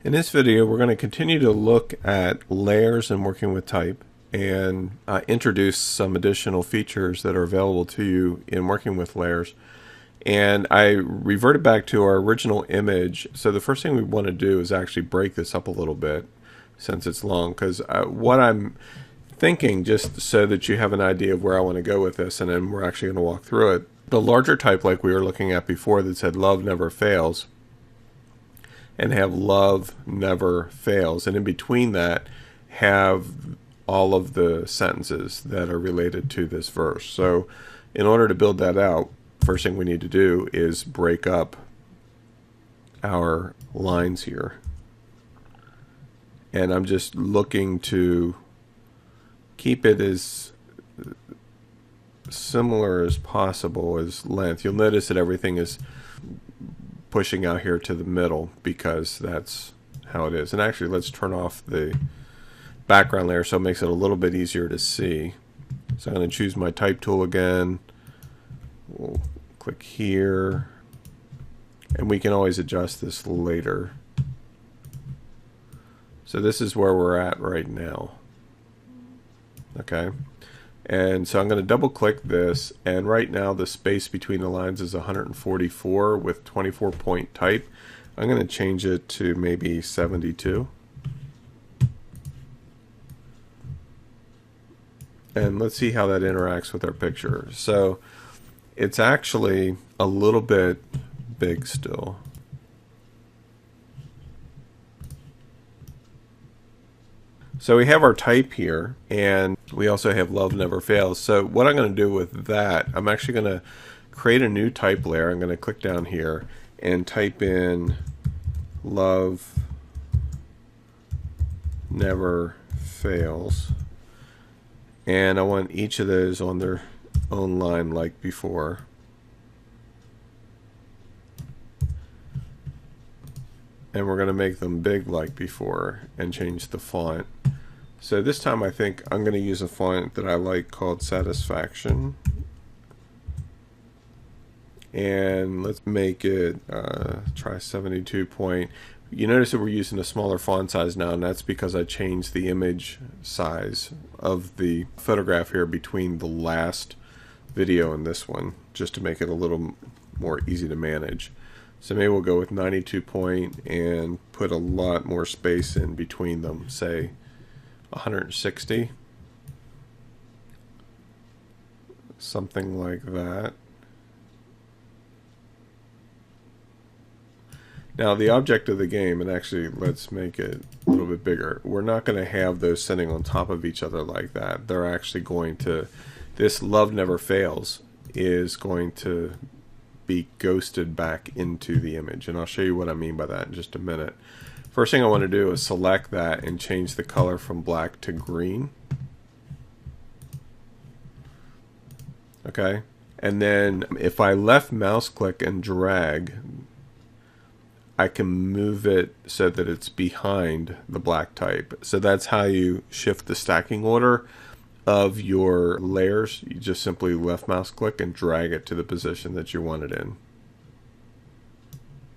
In this video, we're going to continue to look at layers and working with type and introduce some additional features that are available to you in working with layers. And I reverted back to our original image. So the first thing we want to do is actually break this up a little bit since it's long, because what I'm thinking, just so that you have an idea of where I want to go with this, and then we're actually going to walk through it. The larger type, like we were looking at before, that said love never fails, and have love never fails, and in between that have all of the sentences that are related to this verse. So in order to build that out, first thing we need to do is break up our lines here, and I'm just looking to keep it as similar as possible as length. You'll notice that everything is pushing out here to the middle because that's how it is. And actually, let's turn off the background layer so it makes it a little bit easier to see. So I'm going to choose my type tool again. We'll click here, and we can always adjust this later. So this is where we're at right now. Okay. And so I'm going to double click this, and right now the space between the lines is 144 with 24 point type. I'm going to change it to maybe 72. And let's see how that interacts with our picture. So it's actually a little bit big still. So we have our type here, and we also have love never fails. So what I'm going to do with that, I'm actually going to create a new type layer. I'm going to click down here and type in love never fails. And I want each of those on their own line like before. And we're going to make them big like before and change the font. So this time I think I'm going to use a font that I like called Satisfaction. And let's make it try 72 point. You notice that we're using a smaller font size now, and that's because I changed the image size of the photograph here between the last video and this one, just to make it a little more easy to manage. So maybe we'll go with 92 point and put a lot more space in between them, say 160, something like that. Now the object of the game, and actually let's make it a little bit bigger, we're not going to have those sitting on top of each other like that. They're actually going to, this love never fails is going to be ghosted back into the image, and I'll show you what I mean by that in just a minute. First thing I want to do is select that and change the color from black to green. Okay, and then if I left mouse click and drag, I can move it so that it's behind the black type. So that's how you shift the stacking order of your layers. You just simply left mouse click and drag it to the position that you want it in.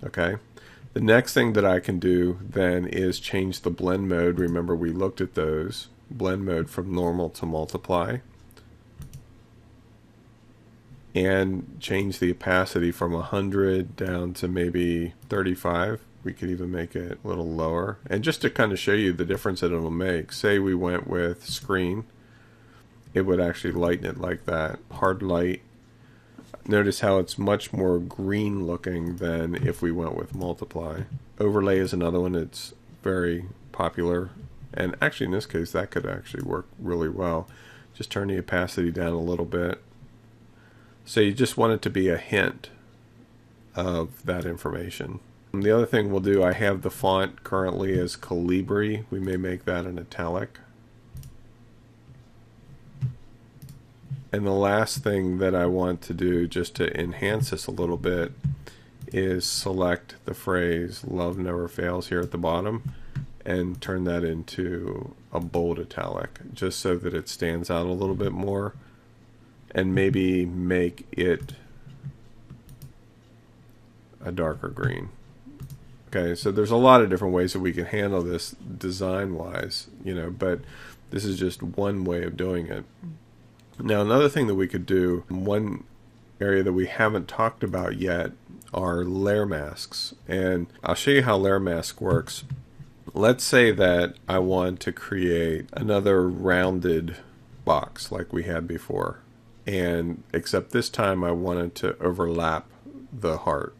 Okay. The next thing that I can do then is change the blend mode. Remember, we looked at those. Blend mode from normal to multiply. And change the opacity from 100 down to maybe 35. We could even make it a little lower. And just to kind of show you the difference that it'll make, say we went with screen, it would actually lighten it like that. Hard light. Notice how it's much more green looking than if we went with multiply. Overlay is another one that's very popular, and actually in this case that could actually work really well. Just turn the opacity down a little bit. So you just want it to be a hint of that information. And the other thing we'll do, I have the font currently as Calibri. We may make that an italic. And the last thing that I want to do, just to enhance this a little bit, is select the phrase love never fails here at the bottom and turn that into a bold italic, just so that it stands out a little bit more, and maybe make it a darker green. Okay, so there's a lot of different ways that we can handle this design-wise, but this is just one way of doing it. Now, another thing that we could do, one area that we haven't talked about yet, are layer masks. And I'll show you how layer mask works. Let's say that I want to create another rounded box like we had before, and except this time I wanted to overlap the heart.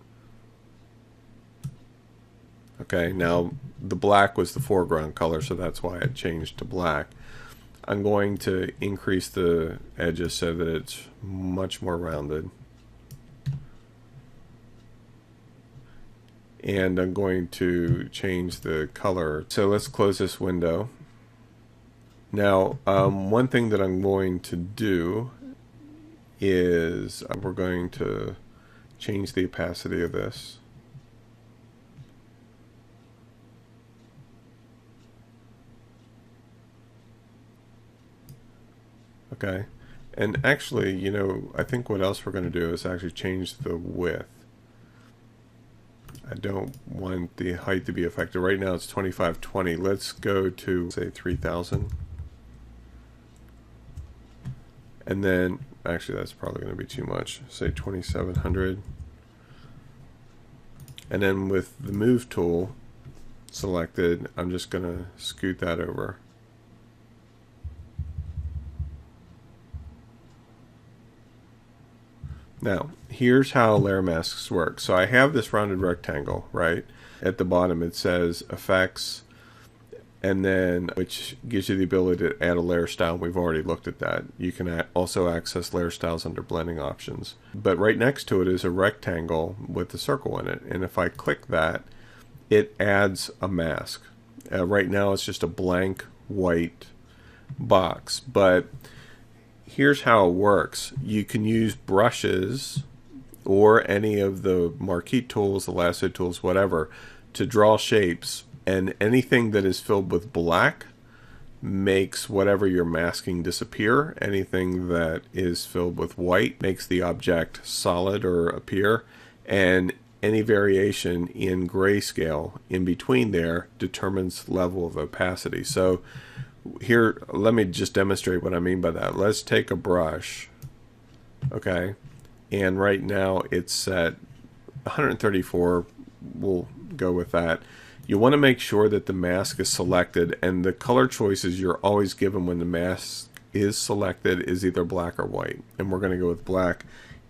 Okay, now the black was the foreground color, so that's why it changed to black. I'm going to increase the edges so that it's much more rounded. And I'm going to change the color. So let's close this window. Now, one thing that I'm going to do is we're going to change the opacity of this. Okay, and actually, I think what else we're going to do is actually change the width. I don't want the height to be affected. Right now it's 2520. Let's go to, say, 3000. And then, actually that's probably going to be too much. Say 2700. And then with the move tool selected, I'm just going to scoot that over. Now, here's how layer masks work. So I have this rounded rectangle, right? At the bottom it says Effects, and then which gives you the ability to add a layer style. We've already looked at that. You can also access layer styles under blending options. But right next to it is a rectangle with a circle in it. And if I click that, it adds a mask. Right now it's just a blank white box, but here's how it works. You can use brushes or any of the marquee tools, the lasso tools, whatever, to draw shapes, and anything that is filled with black makes whatever you're masking disappear. Anything that is filled with white makes the object solid or appear, and any variation in grayscale in between there determines level of opacity. So here, let me just demonstrate what I mean by that. Let's take a brush, okay, and right now it's set 134. We'll go with that. You want to make sure that the mask is selected, and the color choices you're always given when the mask is selected is either black or white, and we're going to go with black.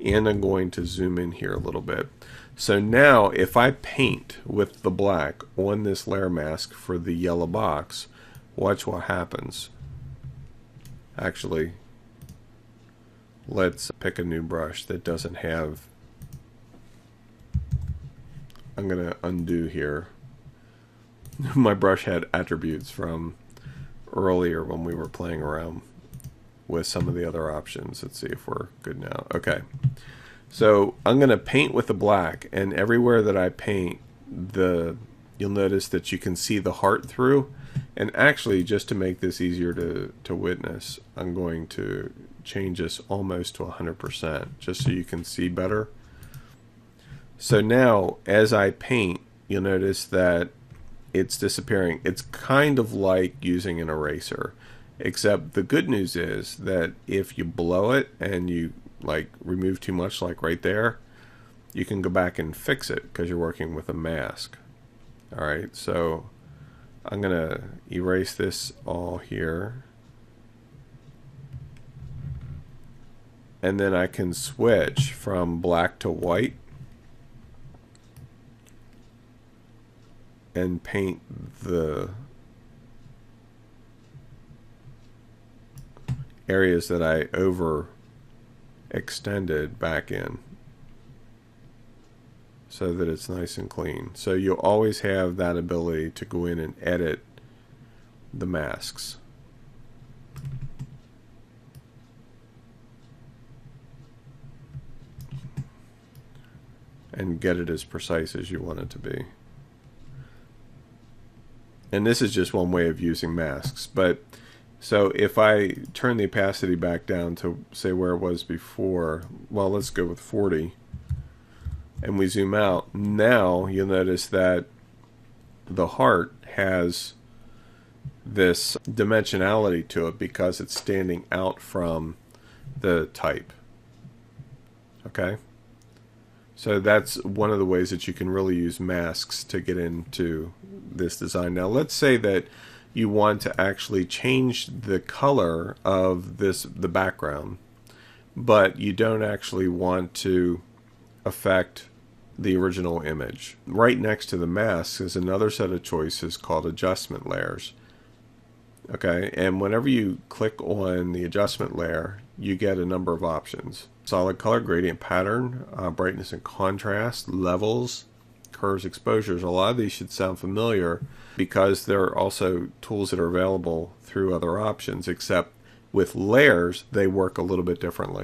And I'm going to zoom in here a little bit. So now if I paint with the black on this layer mask for the yellow box, watch what happens. Actually, let's pick a new brush that doesn't have. I'm going to undo here. My brush had attributes from earlier when we were playing around with some of the other options. Let's see if we're good now. Okay, so I'm going to paint with the black, and everywhere that I paint, you'll notice that you can see the heart through. And actually, just to make this easier to witness, I'm going to change this almost to 100%, just so you can see better. So now, as I paint, you'll notice that it's disappearing. It's kind of like using an eraser, except the good news is that if you blow it and you remove too much, like right there, you can go back and fix it because you're working with a mask. All right, so I'm going to erase this all here. And then I can switch from black to white and paint the areas that I overextended back in, so that it's nice and clean. So you'll always have that ability to go in and edit the masks. And get it as precise as you want it to be. And this is just one way of using masks. But so if I turn the opacity back down to, say, where it was before, well, let's go with 40. And we zoom out, now you'll notice that the heart has this dimensionality to it because it's standing out from the type. Okay? So that's one of the ways that you can really use masks to get into this design. Now let's say that you want to actually change the color of the background, but you don't actually want to affect the original image. Right next to the mask is another set of choices called adjustment layers. Okay, and whenever you click on the adjustment layer, you get a number of options. Solid color, gradient pattern, brightness and contrast, levels, curves, exposures. A lot of these should sound familiar because there are also tools that are available through other options, except with layers, they work a little bit differently.